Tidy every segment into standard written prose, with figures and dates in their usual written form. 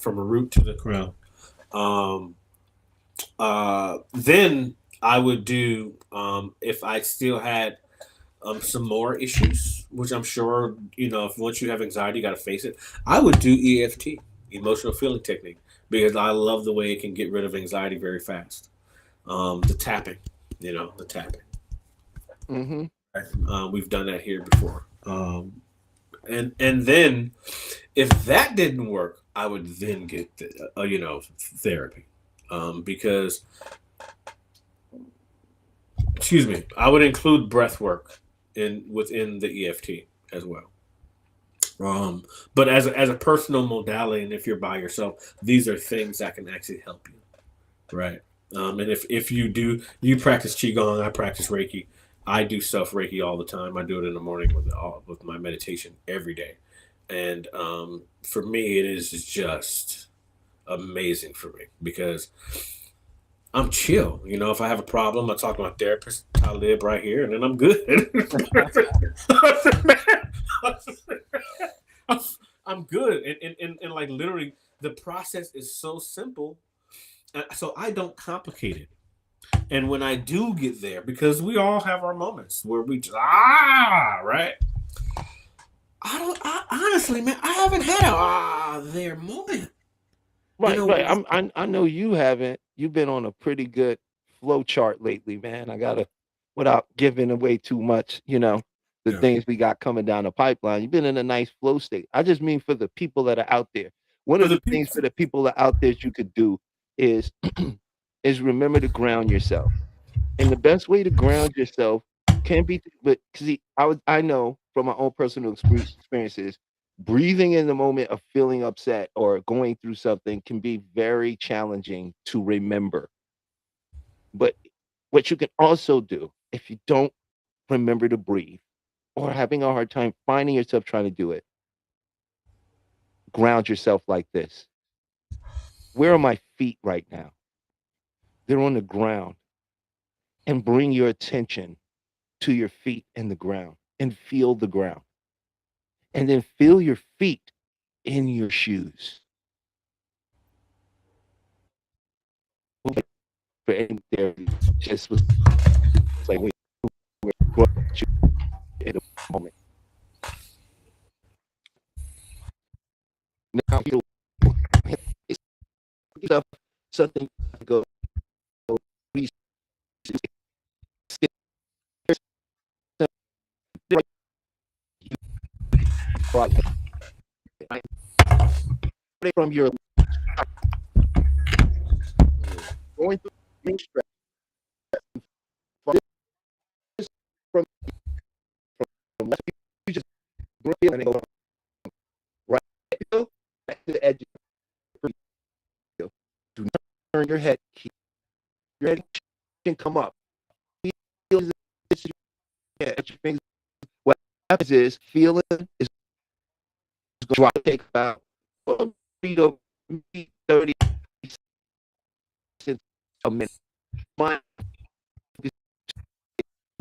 from a root to the crown. Um, then I would do, if I still had some more issues, which I'm sure, if once you have anxiety, you got to face it. I would do EFT, emotional feeling technique, because I love the way it can get rid of anxiety very fast. The tapping, the tapping. Mm-hmm. We've done that here before. And then if that didn't work, I would then get therapy, because excuse me, I would include breath work in within the EFT as well. Um, but as a personal modality, and if you're by yourself, these are things that can actually help you, right? And if you practice qigong, I practice Reiki. I do self Reiki all the time. I do it in the morning with my meditation every day, and for me, it is just amazing for me because I'm chill. If I have a problem, I talk to my therapist, Talib, right here, and then I'm good. I'm, I'm good. And like literally, the process is so simple. So I don't complicate it. And when I do get there, because we all have our moments where we just, right? Honestly, man, I haven't had a there moment in Right, a right. while. I know you haven't. You've been on a pretty good flow chart lately, man. I gotta, without giving away too much, the Yeah. things we got coming down the pipeline. You've been in a nice flow state. I just mean for the people that are out there. One For of the the people, things for the people that are out there you could do is is remember to ground yourself. And the best way to ground yourself can be, but see, I know from my own personal experiences, breathing in the moment of feeling upset or going through something can be very challenging to remember. But what you can also do if you don't remember to breathe or having a hard time finding yourself trying to do it, ground yourself like this. Where are my feet right now? They're on the ground. And bring your attention to your feet and the ground and feel the ground. And then feel your feet in your shoes. For any therapy, just was like we're in a moment. Now you it's stuff something to go from your going through stress from left you just breathe and go right back to the edge of the do not turn your head. Keep your head can come up. Feel as if your fingers. What happens is feeling is going to take about 30 seconds a minute. Mind is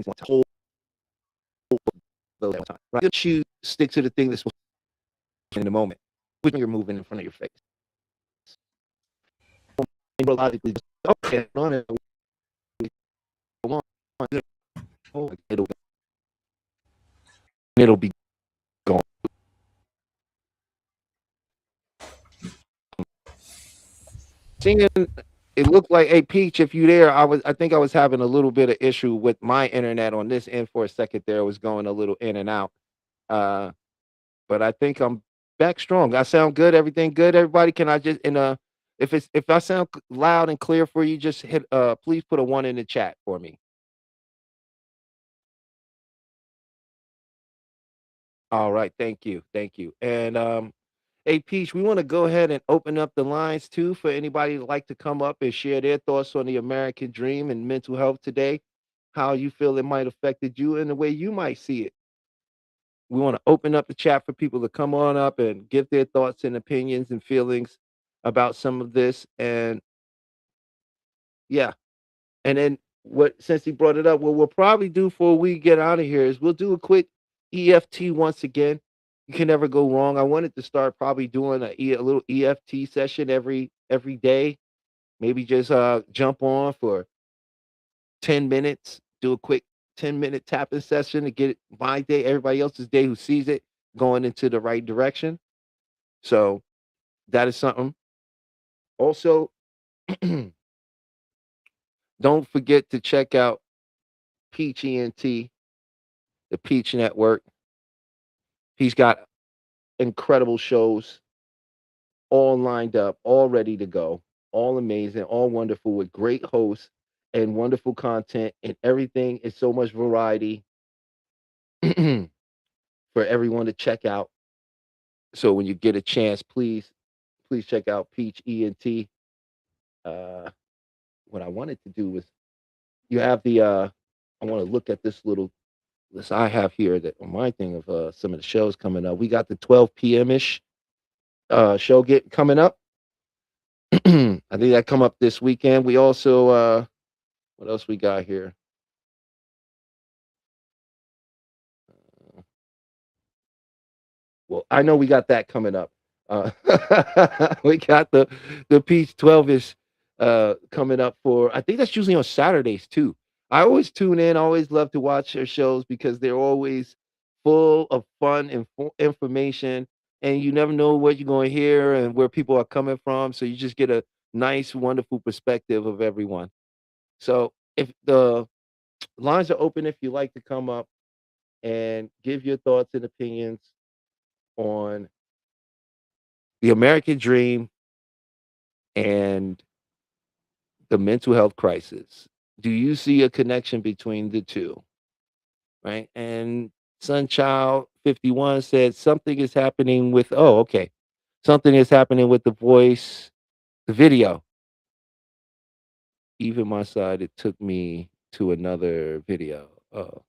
to hold those time. Right? You choose stick to the thing that's in the moment. Which you're moving in front of your face. Logically, okay, on it. It'll be gone. Singing, it looked like a Peach. If you there, I think I was having a little bit of issue with my internet on this end for a second. There it was going a little in and out. Uh, but I think I'm back strong. I sound good. Everything good. Everybody, can I just if I sound loud and clear for you, just hit please put a one in the chat for me. All right, thank you. And hey Peach, we want to go ahead and open up the lines too for anybody who'd like to come up and share their thoughts on the American dream and mental health today, how you feel it might affected you and the way you might see it. We want to open up the chat for people to come on up and give their thoughts and opinions and feelings about some of this. And yeah, and then what since he brought it up, what we'll probably do before we get out of here is we'll do a quick EFT once again. You can never go wrong. I wanted to start probably doing a little EFT session every day. Maybe just jump on for 10 minutes, do a quick 10-minute tapping session to get my day, everybody else's day who sees it going into the right direction. So that is something. Also, don't forget to check out Peach ENT, the Peach Network. He's got incredible shows all lined up, all ready to go, all amazing, all wonderful with great hosts and wonderful content, and everything is so much variety for everyone to check out. So when you get a chance, please check out Peach ENT. Uh, what I wanted to do was you have the I want to look at this little list I have here that on my thing of some of the shows coming up. We got the 12 p.m. ish show get coming up. I think that come up this weekend. We also what else we got here? Well, I know we got that coming up. Uh, we got the Peach 12ish coming up for. I think that's usually on Saturdays too. I always tune in. I always love to watch their shows because they're always full of fun and information, and you never know what you're going to hear and where people are coming from. So you just get a nice, wonderful perspective of everyone. So if the lines are open, if you like to come up and give your thoughts and opinions on the American dream and the mental health crisis. Do you see a connection between the two? Right. And Sunchild 51 said something is happening with, oh, okay. Something is happening with the voice, the video. Even my side, it took me to another video. Oh,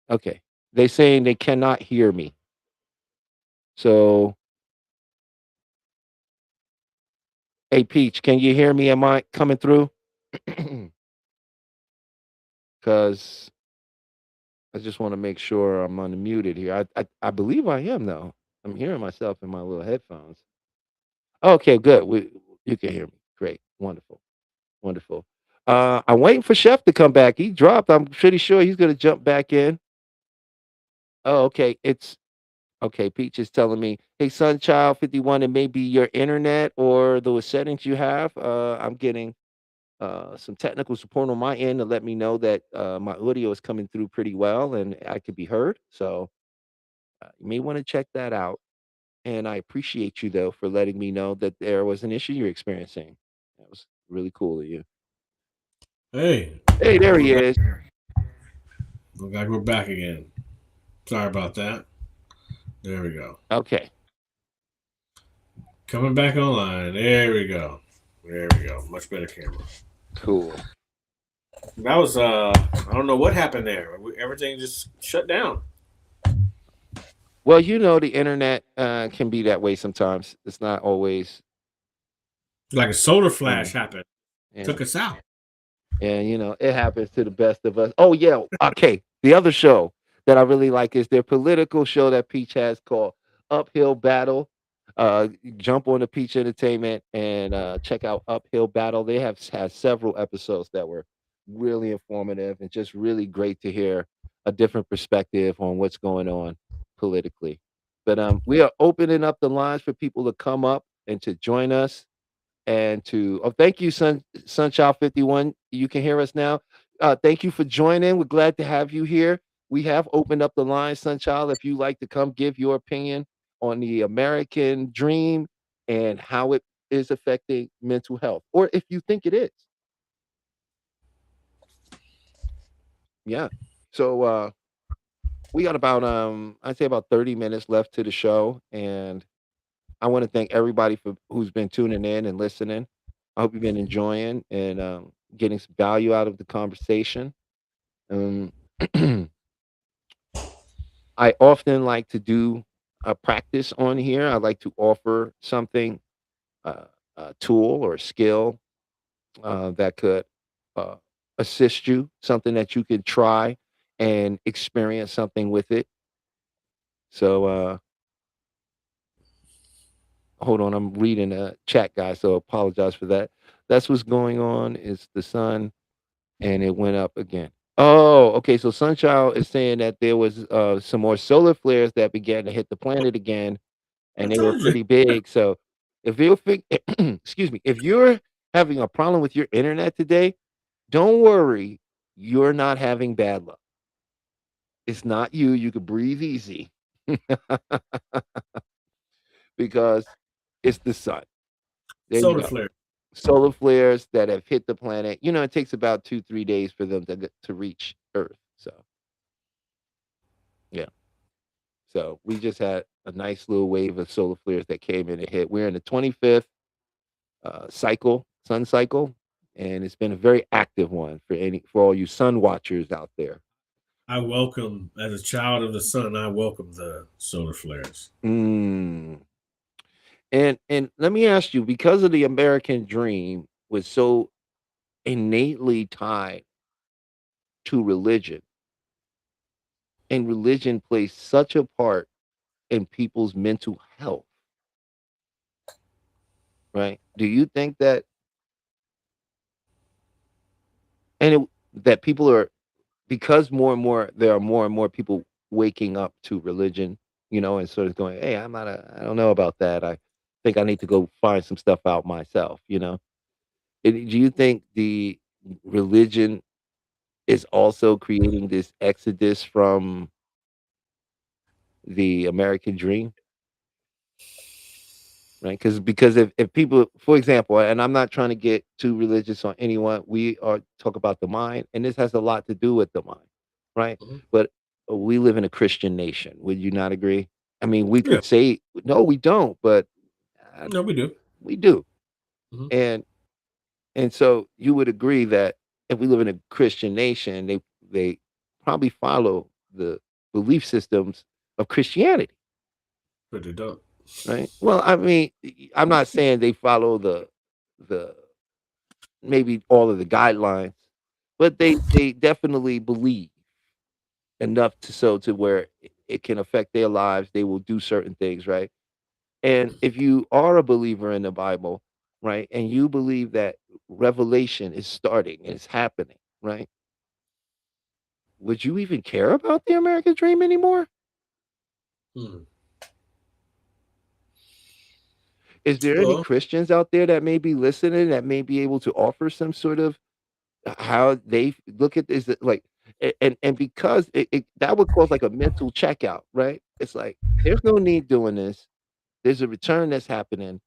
okay. They saying they cannot hear me. So, hey, Peach, can you hear me? Am I coming through? Because I just want to make sure I'm unmuted here. I believe I am though. I'm hearing myself in my little headphones. Okay, good. You can hear me. Great. Wonderful. Wonderful. I'm waiting for Chef to come back. He dropped. I'm pretty sure he's gonna jump back in. Oh, okay. It's okay. Peach is telling me, hey, Sunchild 51, it may be your internet or those settings you have. I'm getting some technical support on my end to let me know that my audio is coming through pretty well and I could be heard. So you may want to check that out. And I appreciate you though for letting me know that there was an issue you're experiencing. That was really cool of you. Hey, Hey, there we're he back. is. Look like we're back again. Sorry about that. There we go. Okay, Coming back online. There we go. There we go. Much better camera. cool. That was I don't know what happened there. Everything just shut down. Well, you know the internet can be that way sometimes. It's not always, Like a solar you flash know, happened. yeah. Took us out. And it happens to the best of us. Oh yeah, okay. The other show that I really like is their political show that Peach has called Uphill Battle. Jump on the Peach Entertainment and check out Uphill Battle. They have had several episodes that were really informative and just really great to hear a different perspective on what's going on politically. But we are opening up the lines for people to come up and to join us and to thank you, Sunchild 51. You can hear us now. Thank you for joining. We're glad to have you here. We have opened up the line, Sunchild, if you like to come give your opinion on the American dream and how it is affecting mental health, or if you think it is. Yeah. So we got about I'd say about 30 minutes left to the show, and I want to thank everybody for who's been tuning in and listening. I hope you've been enjoying and getting some value out of the conversation. Um, I often like to do a practice on here. I like to offer something, uh, a tool or a skill that could uh, assist you, something that you could try and experience something with it. So hold on, I'm reading a chat, guys, so apologize for that. That's what's going on. It's the sun, and it went up again. Oh, okay. So Sunchild is saying that there was some more solar flares that began to hit the planet again, I and they were told you. pretty big. So if you think, excuse me, if you're having a problem with your internet today, don't worry, you're not having bad luck. It's not you. You could breathe easy because it's the sun. There you Solar go. flare. Solar flares that have hit the planet. It takes about 2-3 days for them to reach Earth. So yeah. So we just had a nice little wave of solar flares that came in and hit. We're in the 25th sun cycle, and it's been a very active one for all you sun watchers out there. I welcome, as a child of the sun, I welcome the solar flares. Mm. And let me ask you, because of the American dream was so innately tied to religion, and religion plays such a part in people's mental health, right? Do you think that and it, that people are because more and more there are more and more people waking up to religion, and sort of going, "Hey, I don't know about that. I think I need to go find some stuff out myself." Do you think the religion is also creating this exodus from the American dream? Right? Because if people, for example, and I'm not trying to get too religious on anyone, we are talk about the mind, and this has a lot to do with the mind, right? Mhm. But we live in a Christian nation. Would you not agree? I mean, we Yeah, could say no, we don't, but uh, no, we do. we do, Mhm. and so you would agree that if we live in a Christian nation, they probably follow the belief systems of Christianity. But they don't. Right. Well, I mean, I'm not saying they follow the maybe all of the guidelines, but they definitely believe enough to where it can affect their lives. They will do certain things, right? And if you are a believer in the Bible, right, and you believe that revelation is starting, it's happening, right? Would you even care about the American dream anymore? Hmm. Is there any Well, Christians out there that may be listening that may be able to offer some sort of how they look at this like and because that would cause like a mental checkout, right? It's like there's no need doing this. There's a return that's happening.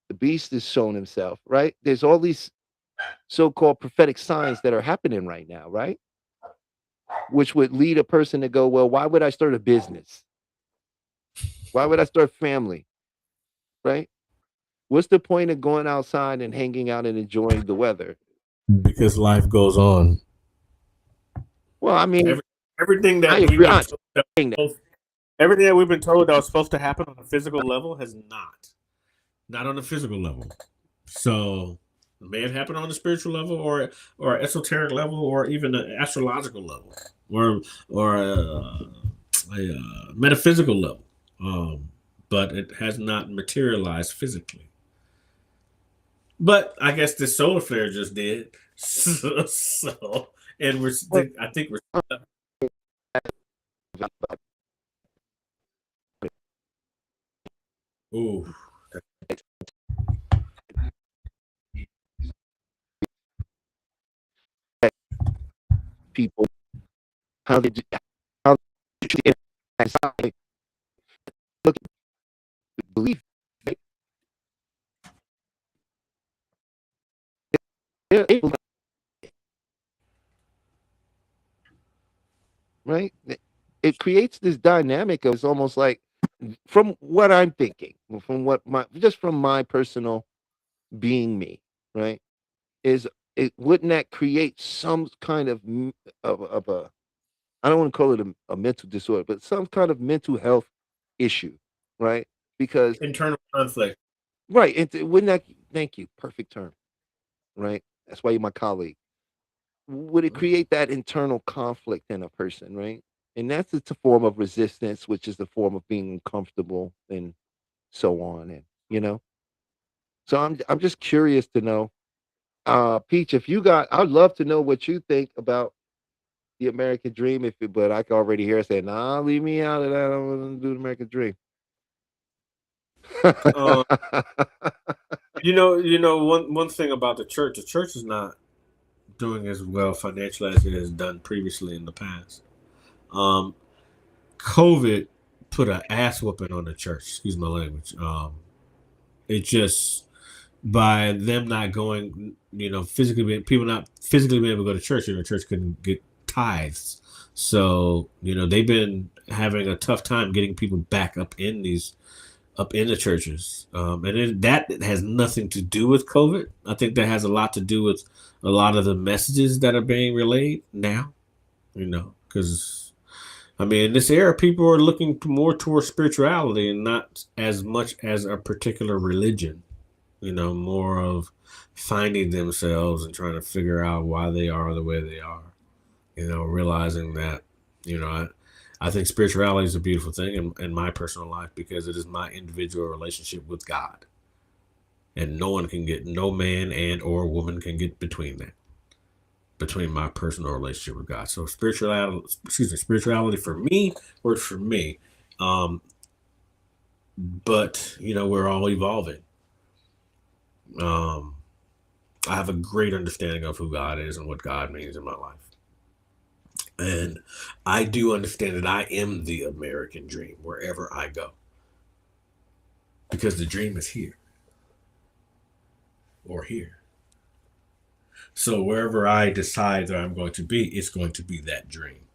The beast is showing himself, right? There's all these so-called prophetic signs that are happening right now, right? Which would lead a person to go, well, why would I start a business? Why would I start family? Right? What's the point of going outside and hanging out and enjoying the weather? because life goes on. Well, I mean, Every, everything I that we've agree. been I'm told saying that. everything that we've been told that was supposed to happen on a physical level has not on a physical level. So it may have happened on a spiritual level, or esoteric level, or even an astrological level, or a metaphysical level. But it has not materialized physically. But I guess this solar flare just did. So and Well, I think we're ooh. people, how they do, how they treat anxiety, look at belief, right? They're able, right? It creates this dynamic of it's almost like from what I'm thinking, from what my just from my personal being me, right? Is it wouldn't that create some kind of of a I don't want to call it a mental disorder, but some kind of mental health issue, right? Because Internal conflict. right, wouldn't that thank you, perfect term, right? That's why you're my colleague. Would it create that internal conflict in a person, right? And it's a form of resistance, which is the form of being uncomfortable and so on. you know. So I'm just curious to know, Peach, if you got, I'd love to know what you think about the American dream. If it, but I can already hear it saying, "Nah, leave me out of that. I don't want to do the American dream." Um, one thing about the church is not doing as well financially as it has done previously in the past. Um, COVID put an ass whooping on the church. Excuse my language. It just by them not going, physically being people not physically being able to go to church, church couldn't get tithes. So they've been having a tough time getting people back up in the churches, that has nothing to do with COVID. I think that has a lot to do with a lot of the messages that are being relayed now. Because I mean, in this era, people are looking more towards spirituality and not as much as a particular religion. More of finding themselves and trying to figure out why they are the way they are. Realizing that, I think spirituality is a beautiful thing in my personal life because it is my individual relationship with God. And no man and or woman can get between my personal relationship with God. So spirituality for me works for me. Um, but we're all evolving. Um, I have a great understanding of who God is and what God means in my life. And I do understand that I am the American dream wherever I go. Because the dream is here or here. So wherever I decide that I'm going to be, it's going to be that dream.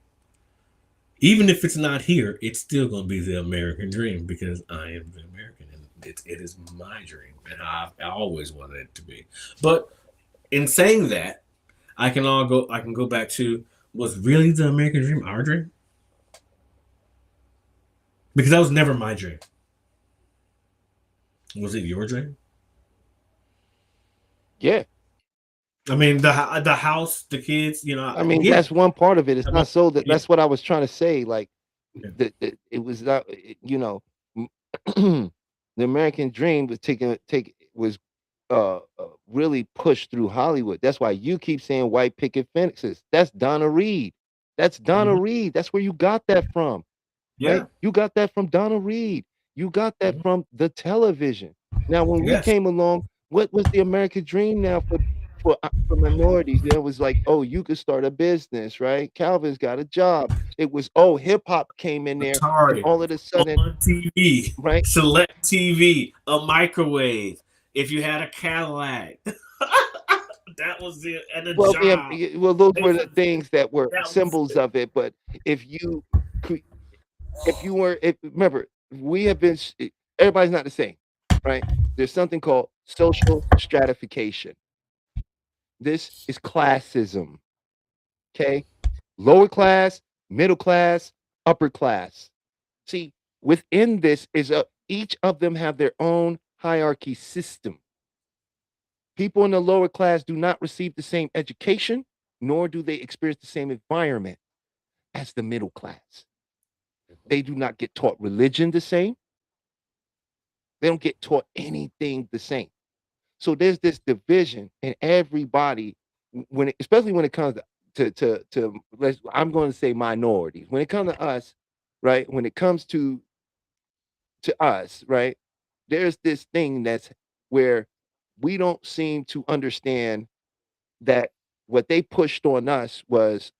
Even if it's not here, it's still going to be the American dream because I am the American and it is my dream and I always wanted it to be. But in saying that, I can go back to, was really the American dream our dream? Because that was never my dream. Was it your dream? Yeah. I mean, the house, the kids, I mean, yeah. that's one part of it. It's I mean, not so that yeah. that's what I was trying to say. Like, Yeah. it was not, the American dream was was really pushed through Hollywood. That's why you keep saying white picket fences. That's Donna Reed. That's Donna Mhm. Reed. That's where you got that from, right? Yeah. You got that from Donna Reed. You got that Mhm. from the television. Now, when we Yes. came along, what was the American dream now for minorities? There was like, oh, you could start a business, right? Calvin's got a job. It was, oh, hip hop came in there, and Atari all of a sudden, on TV, right? select TV, a microwave. If you had a Cadillac, that was it, and a Well, yeah, job. well, those They were the said things that were that was symbols it. of it. But if you, cre- if you were, if remember, we have been. Everybody's not the same, right? There's something called social stratification. This is classism. Okay, lower class, middle class, upper class. See, within this is each of them have their own hierarchy system. People in the lower class do not receive the same education, nor do they experience the same environment as the middle class. They do not get taught religion the same. They don't get taught anything the same. So there's this division, and everybody, especially when it comes I'm going to say minorities. When it comes to us, right? When it comes to us, right? There's this thing that's where we don't seem to understand that what they pushed on us was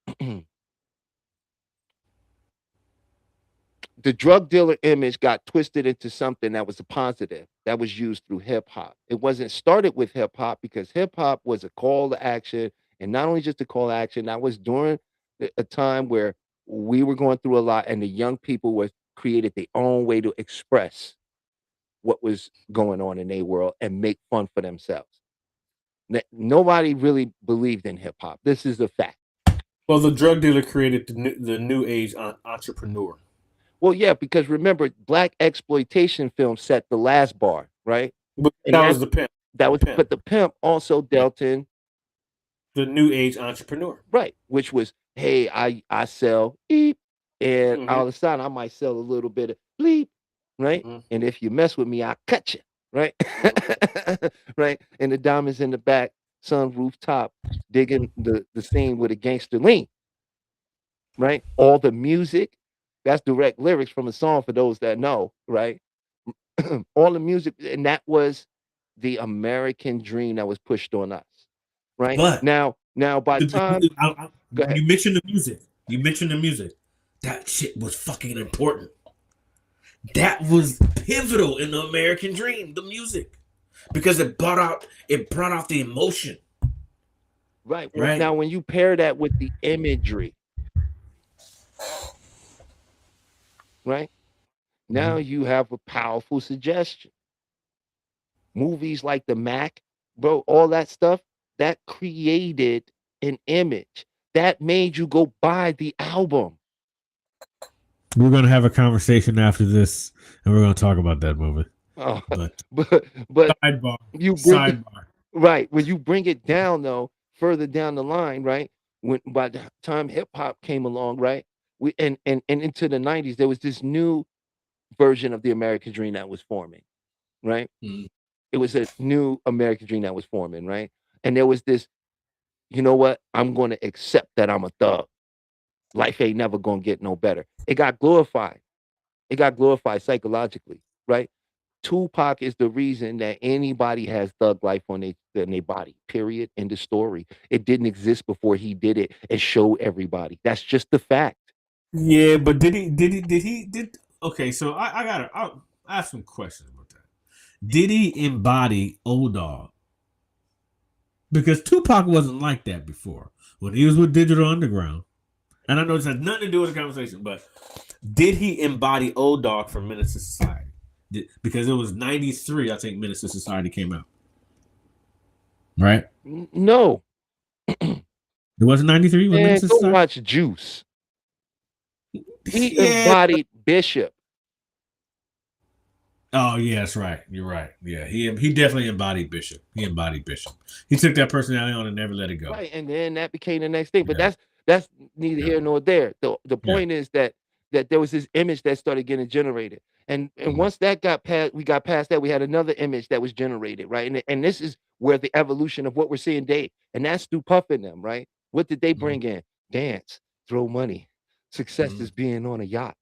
the drug dealer image got twisted into something that was a positive that was used through hip hop. It wasn't started with hip hop because hip hop was a call to action, and not only just a call to action. That was during a time where we were going through a lot, and the young people were created their own way to express what was going on in their world and make fun for themselves. Nobody really believed in hip hop. This is a fact. Well, the drug dealer created the new age entrepreneur. Well, yeah, because remember, black exploitation film set the last bar, right? But And that that was the pimp. that The was, pimp. but the pimp also dealt in, The new age entrepreneur. right, which was, hey, I sell beep, and Hmm. all of a sudden I might sell a little bit of bleep, right? Hmm. And if you mess with me, I'll cut you, right? Right, and the diamonds in the back, sun rooftop, digging the scene with a gangster lean, right? All the music, that's direct lyrics from a song for those that know, right? All the music, and that was the American dream that was pushed on us, right? But Now by time, go ahead. you mentioned the music. You mentioned the music. That shit was fucking important. That was pivotal in the American dream, the music, because it brought out the emotion. Right. Right. Now, when you pair that with the imagery, right? Now you have a powerful suggestion. Movies like The Mac, bro, all that stuff, that created an image that made you go buy the album. We're gonna have a conversation after this, and we're gonna talk about that movie. Oh, But but sidebar, you bring it, sidebar. right, when you bring it down though, further down the line, right? When by the time hip hop came along, right? We and into the 90s, there was this new version of the American dream that was forming, right? Mhm. It was a new American dream that was forming, right? And there was this, you know what? I'm going to accept that I'm a thug. Life ain't never going to get no better. It got glorified. It got glorified psychologically, right? Tupac is the reason that anybody has thug life on their body. Period. End of story. It didn't exist before he did it and showed everybody. That's just the fact. Yeah, but did okay, so I'll ask some questions about that. Did he embody Old Dog? Because Tupac wasn't like that before when he was with Digital Underground. And I know this has nothing to do with the conversation, but did he embody Old Dog from Menace to Society? Because it was 93, I think Menace to Society came out. Right? No. It wasn't 93 when Man, Menace to go Society? watch Juice. He Yeah. embodied Bishop. Oh yeah, that's right. You're right. Yeah, he definitely embodied Bishop. He embodied Bishop. He took that personality on and never let it go. Right, and then that became the next thing. But Yeah. that's neither Yeah. here nor there. The point is that there was this image that started getting generated. And Mhm. once that got past, we got past that, we had another image that was generated, right? And this is where the evolution of what we're seeing today. And that's Stu Puff in them, right? What did they bring in? Dance, throw money. Success Mhm. is being on a yacht,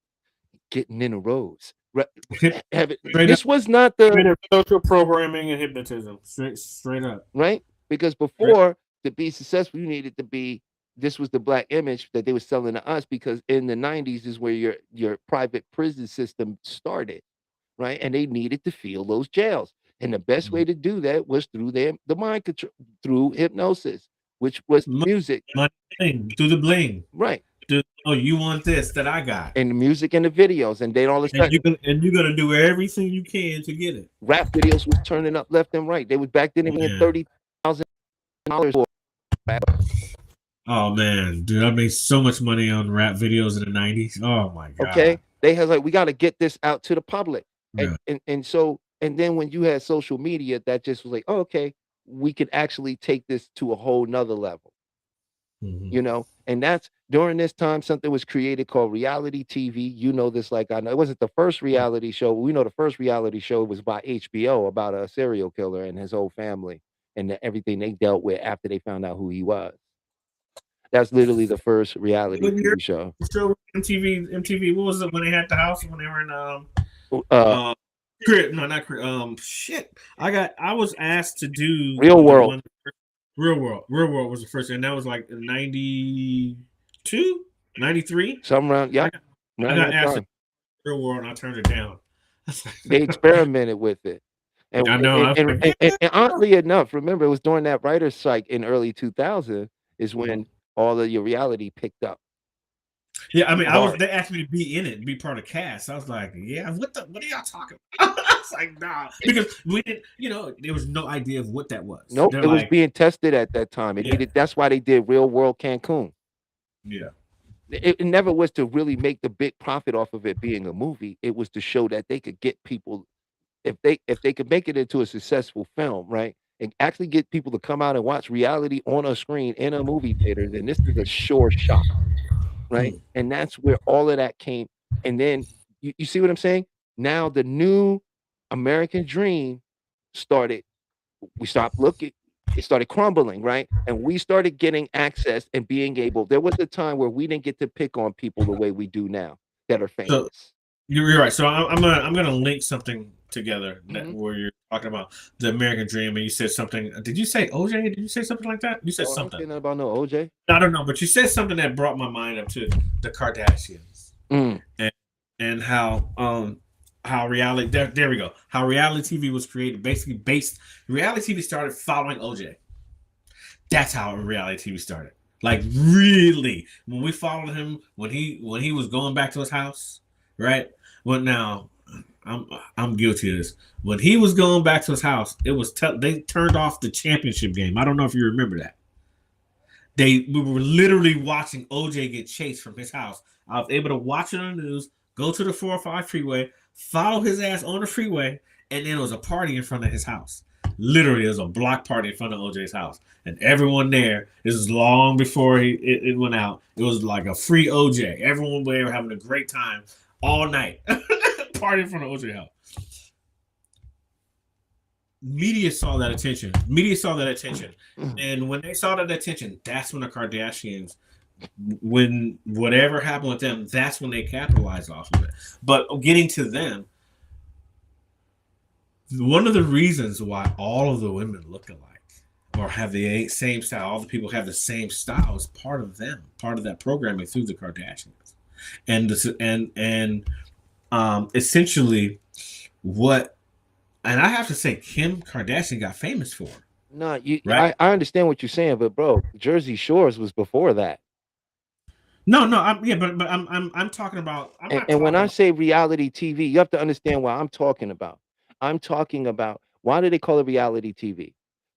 getting in a rose. Right? Straight This was not the Straight up social programming and hypnotism. Straight up. right? Because before to be successful, you needed to be. This was the black image that they were selling to us because in the 90s is where your private prison system started, right? And they needed to fill those jails. And the best way to do that was through the mind control, through hypnosis, which was music. Bling, through the bling. Right. Oh, you want this that I got. And the music and the videos. And then all of a sudden, And you're gonna do everything you can to get it. rap videos was turning up left and right. They was back then they were $30,000 for rap. Oh man, dude, I made so much money on rap videos in the 90s. Oh my god. Okay. They had like, we got to get this out to the public. Yeah. And so, and then when you had social media, that just was like, oh, okay, we can actually take this to a whole nother level, you know? And that's during this time, something was created called reality TV. You know this, like I know it wasn't the first reality show. We know the first reality show was by HBO about a serial killer and his whole family and everything they dealt with after they found out who he was. That's literally the first reality TV show. Show MTV. What was it when they had the house when they were in Crib? No, not Crib. Shit. I was asked to do Real World. Real World was the first, and that was like 92, 93. Some around, yeah. I got asked to Real World, and I turned it down. They experimented with it. And I know. And oddly enough, remember it was during that writer's strike in early 2000 is when all of your reality picked up. Yeah, I mean, they asked me to be in it, be part of the cast. I was like, yeah, what are y'all talking about? I was like, nah, because we didn't, there was no idea of what that was. Nope, it was being tested at that time. That's why they did Real World Cancun. Yeah. It never was to really make the big profit off of it being a movie. It was to show that they could get people, if they could make it into a successful film, right? And actually get people to come out and watch reality on a screen in a movie theater, then this is a sure shot. Right. And that's where all of that came. And then you see what I'm saying? Now the new American dream we stopped looking. It started crumbling, right? And we started getting access and being able. There was a time where we didn't get to pick on people the way we do now that are So famous. you're right. So I'm gonna link something together that Mhm. where you're talking about the American Dream, and you said something. Did you say OJ? Did you say something like that? You said Oh, I ain't something. saying nothing about no OJ. I don't know, but you said something that brought my mind up to the Kardashians Mm. and how reality there we go. How reality TV was created, basically based reality TV started following OJ. That's how reality TV started. Like really, when we followed him when he was going back to his house, right? Well, now I'm guilty of this. When he was going back to his house, it was they turned off the championship game. I don't know if you remember that. We were literally watching OJ get chased from his house. I was able to watch it on the news, go to the 405 freeway, follow his ass on the freeway, and then it was a party in front of his house. Literally, it was a block party in front of OJ's house, and everyone there. This is long before it went out. It was like a free OJ. Everyone there having a great time all night, party in front of OJ's house. Media saw that attention. And when they saw that attention, that's when the Kardashians, when whatever happened with them, that's when they capitalized off of it. But getting to them, one of the reasons why all of the women look alike or have the same style, all the people have the same style, is part of them, part of that programming through the Kardashians, and essentially what. And I have to say, Kim Kardashian got famous for. No, right? I understand what you're saying, but bro, Jersey Shores was before that. No, but I'm talking about. And when I say reality TV, you have to understand what I'm talking about. I'm talking about, why do they call it reality TV?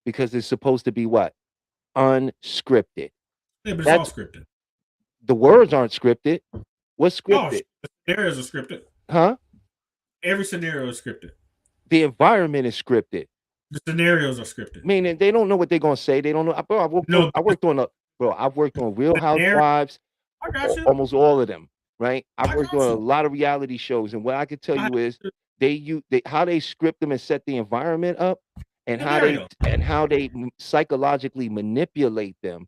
Because it's supposed to be what? Unscripted. Yeah, but it's all scripted. The words aren't scripted. What's scripted? The scenarios are scripted. Huh? Every scenario is scripted. The environment is scripted. The scenarios are scripted. Meaning they don't know what they're gonna say. They don't know. I've worked on Real Housewives. I got you. Almost all of them, right? I've worked on a lot of reality shows, and what I can tell you is how they script them and set the environment up, and how they psychologically manipulate them,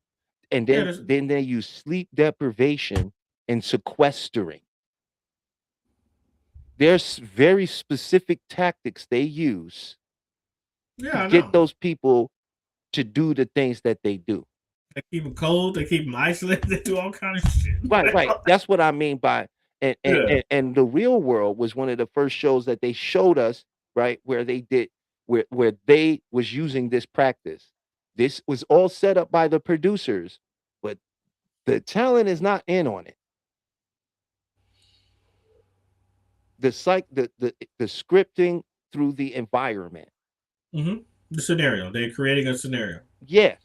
and then they use sleep deprivation and sequestering. There's very specific tactics they use to get those people to do the things that they do. They keep them cold. They keep them isolated. They do all kinds of shit. Right. That's what I mean by and The Real World was one of the first shows that they showed us, right, where they was using this practice. This was all set up by the producers, but the talent is not in on it. The scripting through the environment. Mm-hmm. The scenario. They're creating a scenario. Yeah.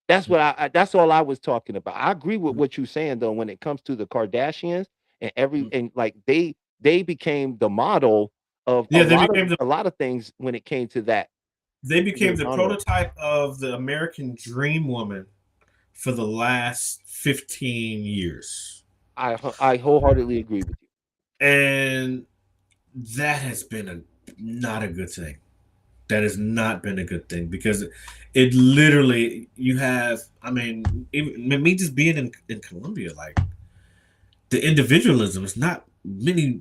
That's what that's all I was talking about. I agree with what you're saying though, when it comes to the Kardashians and like they became the model of a lot of things when it came to that. They became the prototype of the American dream woman for the last 15 years. I wholeheartedly agree with you. And that has been not a good thing. That has not been a good thing because it literally, you have, I mean, me just being in Colombia, like the individualism is not many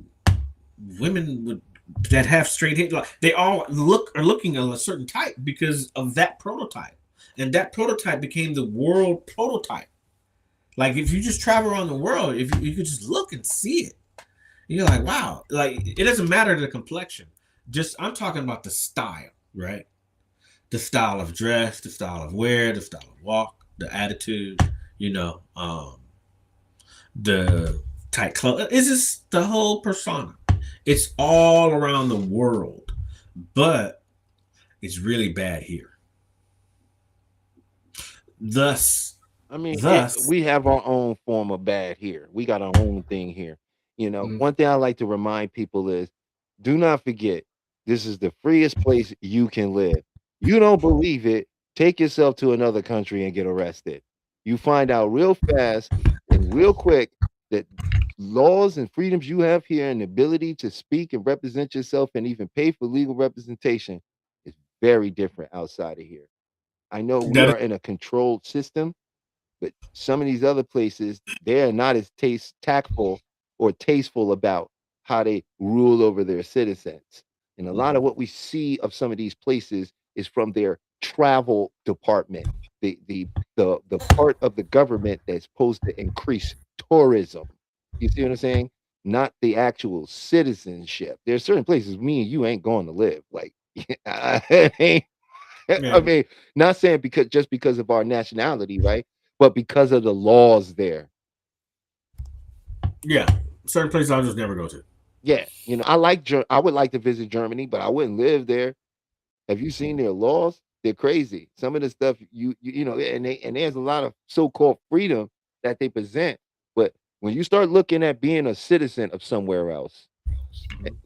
women that have straight hair. Like, they all are looking at a certain type because of that prototype. And that prototype became the world prototype. Like if you just travel around the world, if you could just look and see it, you're like, wow. Like it doesn't matter the complexion. Just I'm talking about the style, right? The style of dress, the style of wear, the style of walk, the attitude, the tight clothes. It's just the whole persona. It's all around the world, but it's really bad here. Thus, we have our own form of bad here. We got our own thing here. One thing I like to remind people is, do not forget, this is the freest place you can live. You don't believe it, take yourself to another country and get arrested. You find out real fast and real quick that laws and freedoms you have here and the ability to speak and represent yourself and even pay for legal representation is very different outside of here. I know we That are in a controlled system, but some of these other places, they're not as tactful or tasteful about how they rule over their citizens. And a lot of what we see of some of these places is from their travel department, the part of the government that's supposed to increase tourism. You see what I'm saying? Not the actual citizenship. There's certain places me and you ain't going to live. Like, I yeah, mean, not saying because just because of our nationality, right? But because of the laws there. yeah. Certain places I'll just never go to. Yeah, I would like to visit Germany, but I wouldn't live there. Have you seen their laws? They're crazy. Some of the stuff and there's a lot of so-called freedom that they present, but when you start looking at being a citizen of somewhere else,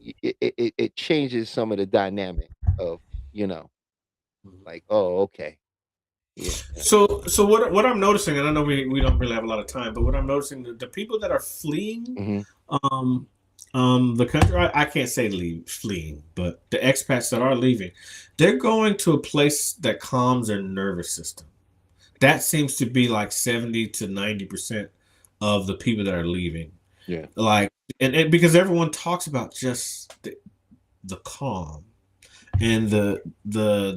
it changes some of the dynamic of, like, oh, okay. Yeah. So what I'm noticing, and I know we don't really have a lot of time, but what I'm noticing, the people that are fleeing, um, the country, I can't say fleeing, but the expats that are leaving, they're going to a place that calms their nervous system. That seems to be like 70 to 90% of the people that are leaving. Yeah. Like, and because everyone talks about just the calm and the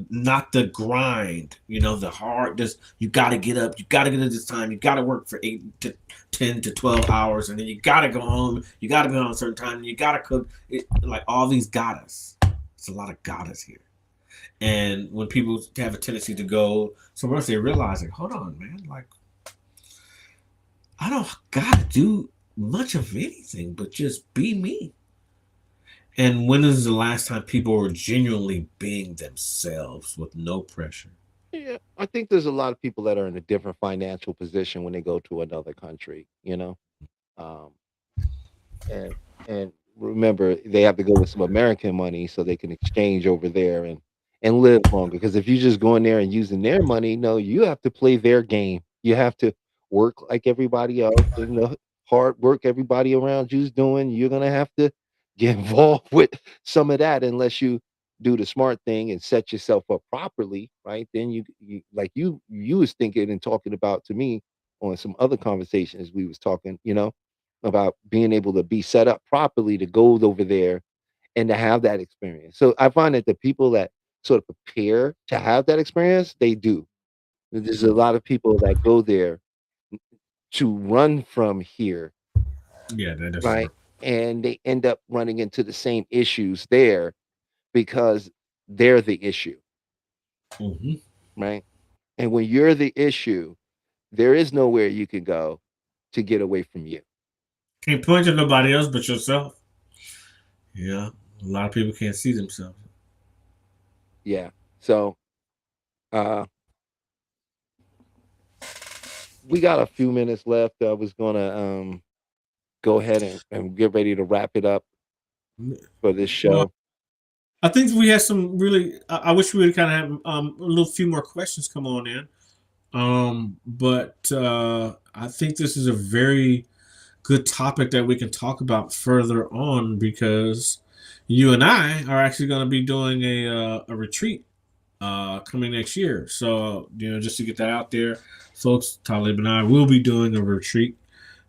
not the grind, the hard, just you got to get up, you got to get at this time, you got to work for 8 to 10 to 12 hours, and then you got to go home, you got to be on a certain time, and you got to cook it, like all these gottas. It's a lot of gottas here. And when people have a tendency to go somewhere else, they realize, like, hold on, man, like, I don't gotta do much of anything but just be me. And when is the last time people were genuinely being themselves with no pressure? Yeah, I think there's a lot of people that are in a different financial position when they go to another country, Um, and remember they have to go with some American money so they can exchange over there and live longer. Because if you just go in there and using their money, no, you have to play their game. You have to work like everybody else, and the hard work everybody around you's doing. You're gonna have to get involved with some of that unless you do the smart thing and set yourself up properly, right? Then you like you was thinking and talking about to me on some other conversations we was talking, about being able to be set up properly to go over there and to have that experience. So I find that the people that sort of prepare to have that experience, they do. There's a lot of people that go there to run from here, Yeah, that doesn't right? work. And they end up running into the same issues there because they're the issue, Hmm. right? And when you're the issue, there is nowhere you can go to get away from you. Can't point to nobody else but yourself. Yeah, a lot of people can't see themselves. Yeah. So uh we got a few minutes left. I was gonna go ahead and get ready to wrap it up for this Well, show. I think we had some really. I wish we would kind of have a little few more questions come on in. But I think this is a very good topic that we can talk about further on because you and I are actually going to be doing a retreat coming next year. So just to get that out there, folks, Talib and I will be doing a retreat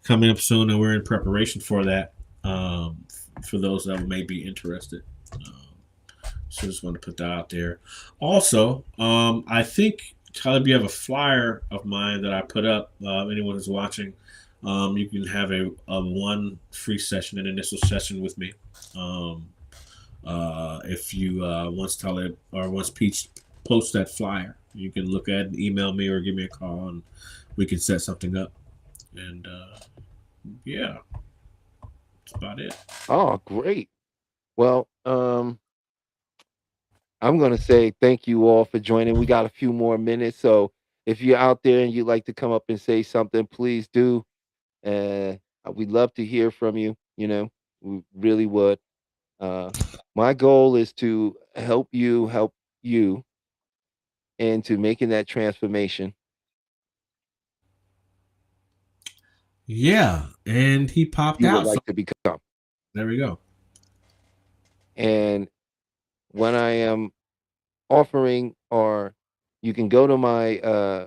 coming up soon, and we're in preparation for that. For those that may be interested. So just want to put that out there. Also, I think Talib, you have a flyer of mine that I put up. Anyone who's watching, you can have a one free session, an initial session with me. If you once Talib or once Peach post that flyer, you can look at it, email me, or give me a call, and we can set something up. And yeah, that's about it. Oh, great. Well, I'm gonna say thank you all for joining. We got a few more minutes, so if you're out there and you'd like to come up and say something, please do. Uh, we'd love to hear from you. We really would. Uh, my goal is to help you into making that transformation. Yeah, and he popped You would out. So like to become. there we go. And when I am offering are, you can go to my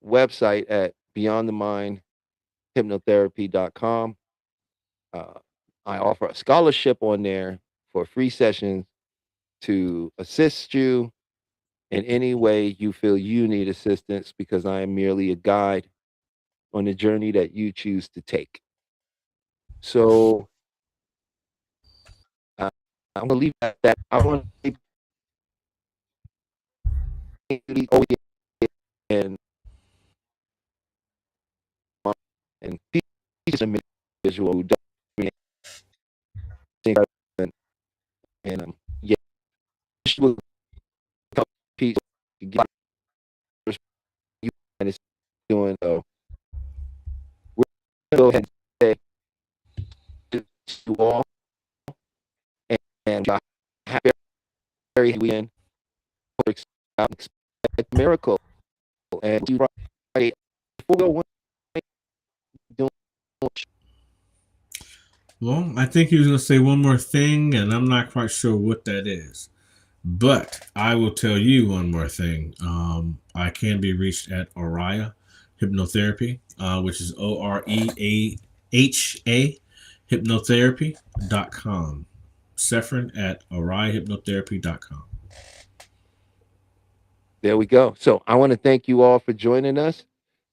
website at beyondthemindhypnotherapy.com. I offer a scholarship on there for free sessions to assist you in any way you feel you need assistance, because I am merely a guide on the journey that you choose to take. So I'm gonna leave it at that. I want to and and teach an individual who does and yeah, she will help people get you and it's doing so. We're gonna go ahead and say to you all, and happy very weekend. Expect a miracle, and you Friday Well, I think he was going to say one more thing, and I'm not quite sure what that is. But I will tell you one more thing. I can be reached at Oriah Hypnotherapy, which is OREAHA hypnotherapy.com. Sephron at OriahHypnotherapy.com. There we go. So I want to thank you all for joining us.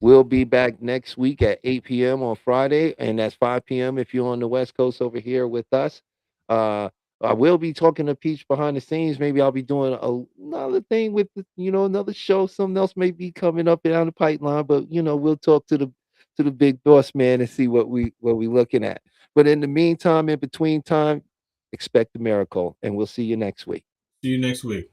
We'll be back next week at 8 p.m. on Friday, and that's 5 p.m. if you're on the West Coast over here with us. I will be talking to Peach behind the scenes. Maybe I'll be doing another thing with, another show. Something else may be coming up down the pipeline, but we'll talk to the big boss man and see what we looking at. But in the meantime, in between time, expect a miracle, and we'll see you next week. See you next week.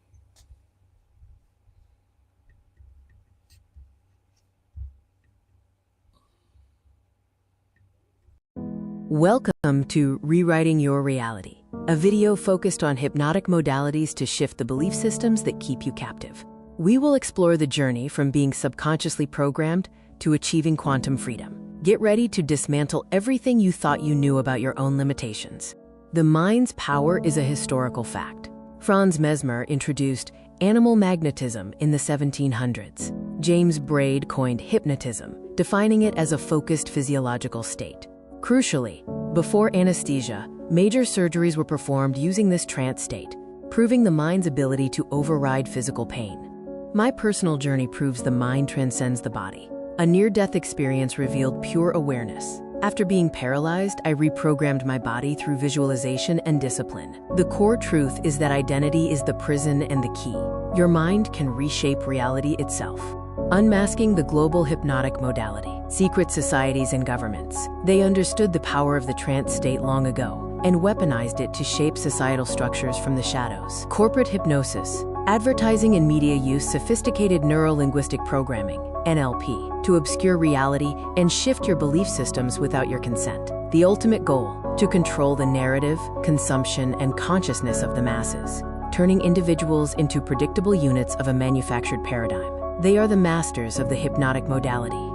Welcome to Rewriting Your Reality, a video focused on hypnotic modalities to shift the belief systems that keep you captive. We will explore the journey from being subconsciously programmed to achieving quantum freedom. Get ready to dismantle everything you thought you knew about your own limitations. The mind's power is a historical fact. Franz Mesmer introduced animal magnetism in the 1700s. James Braid coined hypnotism, defining it as a focused physiological state. Crucially, before anesthesia, major surgeries were performed using this trance state, proving the mind's ability to override physical pain. My personal journey proves the mind transcends the body. A near-death experience revealed pure awareness. After being paralyzed, I reprogrammed my body through visualization and discipline. The core truth is that identity is the prison and the key. Your mind can reshape reality itself. Unmasking the global hypnotic modality. Secret societies and governments. They understood the power of the trance state long ago and weaponized it to shape societal structures from the shadows. Corporate hypnosis. Advertising and media use sophisticated neuro-linguistic programming, NLP, to obscure reality and shift your belief systems without your consent. The ultimate goal, to control the narrative, consumption, and consciousness of the masses, turning individuals into predictable units of a manufactured paradigm. They are the masters of the hypnotic modality.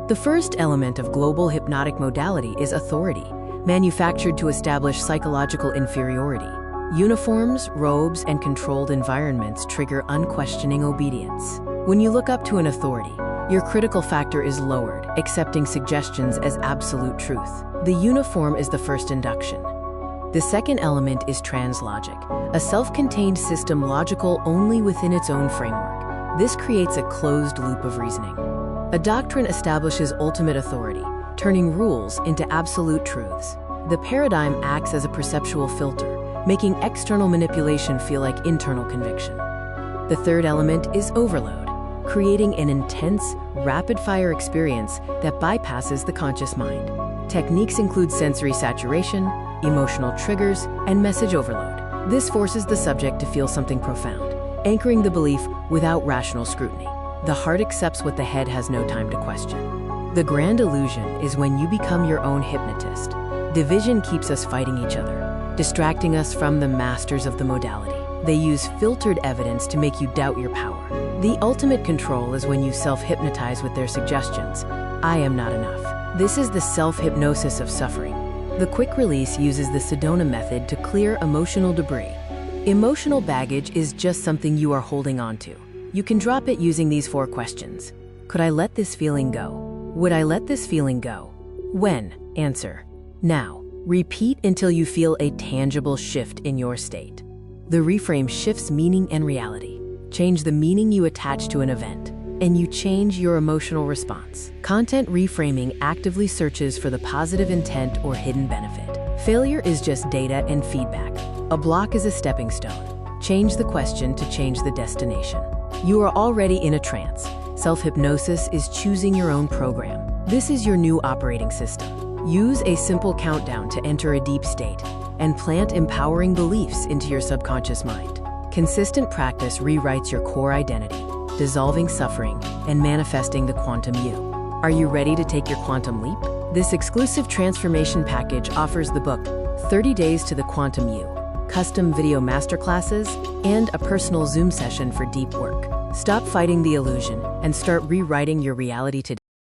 The first element of global hypnotic modality is authority, manufactured to establish psychological inferiority. Uniforms, robes, and controlled environments trigger unquestioning obedience. When you look up to an authority, your critical factor is lowered, accepting suggestions as absolute truth. The uniform is the first induction. The second element is translogic, a self-contained system logical only within its own framework. This creates a closed loop of reasoning. A doctrine establishes ultimate authority, turning rules into absolute truths. The paradigm acts as a perceptual filter, making external manipulation feel like internal conviction. The third element is overload, creating an intense, rapid-fire experience that bypasses the conscious mind. Techniques include sensory saturation, emotional triggers, and message overload. This forces the subject to feel something profound, anchoring the belief without rational scrutiny. The heart accepts what the head has no time to question. The grand illusion is when you become your own hypnotist. Division keeps us fighting each other, distracting us from the masters of the modality. They use filtered evidence to make you doubt your power. The ultimate control is when you self-hypnotize with their suggestions. I am not enough. This is the self-hypnosis of suffering. The quick release uses the Sedona method to clear emotional debris. Emotional baggage is just something you are holding on to. You can drop it using these 4 questions. Could I let this feeling go? Would I let this feeling go? When? Answer: now. Repeat until you feel a tangible shift in your state. The reframe shifts meaning and reality. Change the meaning you attach to an event, and you change your emotional response. Content reframing actively searches for the positive intent or hidden benefit. Failure is just data and feedback. A block is a stepping stone. Change the question to change the destination. You are already in a trance. Self-hypnosis is choosing your own program. This is your new operating system. Use a simple countdown to enter a deep state and plant empowering beliefs into your subconscious mind. Consistent practice rewrites your core identity, dissolving suffering and manifesting the quantum you. Are you ready to take your quantum leap? This exclusive transformation package offers the book 30 Days to the Quantum You, custom video masterclasses, and a personal Zoom session for deep work. Stop fighting the illusion and start rewriting your reality today.